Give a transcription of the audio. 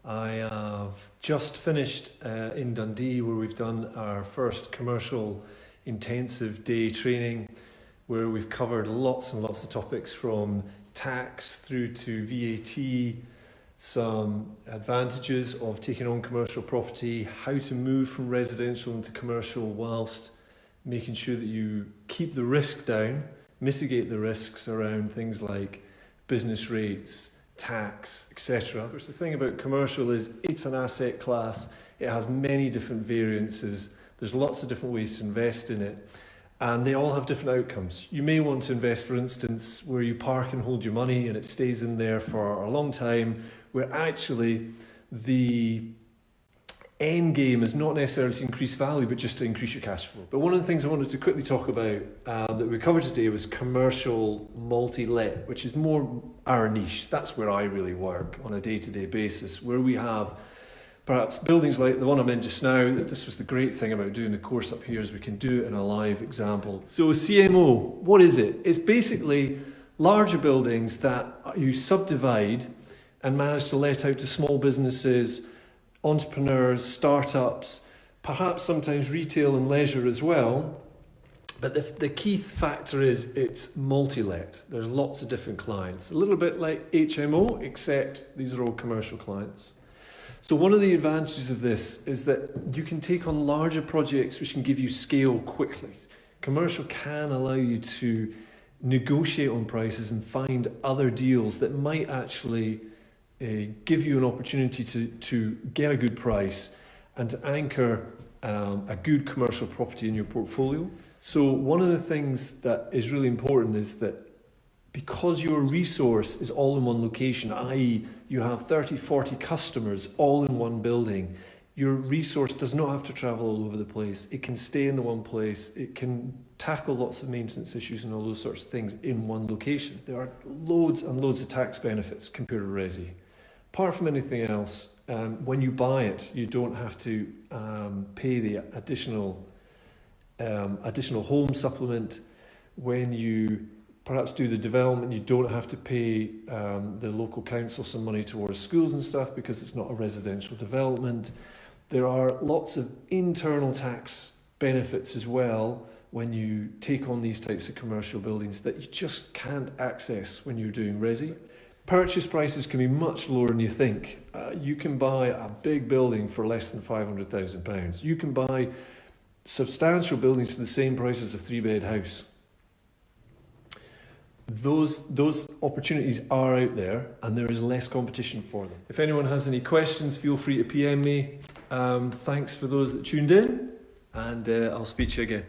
I have just finished in Dundee, where we've done our first commercial intensive day training, where we've covered lots and lots of topics from tax through to VAT, some advantages of taking on commercial property, how to move from residential into commercial whilst making sure that you keep the risk down, mitigate the risks around things like business rates, tax, etc. Of course, the thing about commercial is it's an asset class. It has many different variances. There's lots of different ways to invest in it, and they all have different outcomes. You may want to invest, for instance, where you park and hold your money and it stays in there for a long time, where actually the end game is not necessarily to increase value, but just to increase your cash flow. But one of the things I wanted to quickly talk about that we covered today was commercial multi-let, which is more our niche. That's where I really work on a day-to-day basis, where we have perhaps buildings like the one I'm in just now. This was the great thing about doing the course up here, is we can do it in a live example. So CMO, what is it? It's basically larger buildings that you subdivide and manage to let out to small businesses, entrepreneurs, startups, perhaps sometimes retail and leisure as well. But the key factor is it's multi-let. There's lots of different clients. A little bit like HMO, except these are all commercial clients. So one of the advantages of this is that you can take on larger projects which can give you scale quickly. Commercial can allow you to negotiate on prices and find other deals that might actually give you an opportunity to get a good price and to anchor a good commercial property in your portfolio. So one of the things that is really important is that because your resource is all in one location, i.e. you have 30, 40 customers all in one building, your resource does not have to travel all over the place. It can stay in the one place. It can tackle lots of maintenance issues and all those sorts of things in one location. There are loads and loads of tax benefits compared to resi. Apart from anything else, when you buy it, you don't have to pay the additional home supplement. When you perhaps do the development, you don't have to pay the local council some money towards schools and stuff because it's not a residential development. There are lots of internal tax benefits as well when you take on these types of commercial buildings that you just can't access when you're doing resi. Purchase prices can be much lower than you think. You can buy a big building for less than £500,000. You can buy substantial buildings for the same price as a 3-bed house. Those opportunities are out there, and there is less competition for them. If anyone has any questions, feel free to PM me. Thanks for those that tuned in, and I'll speak to you again.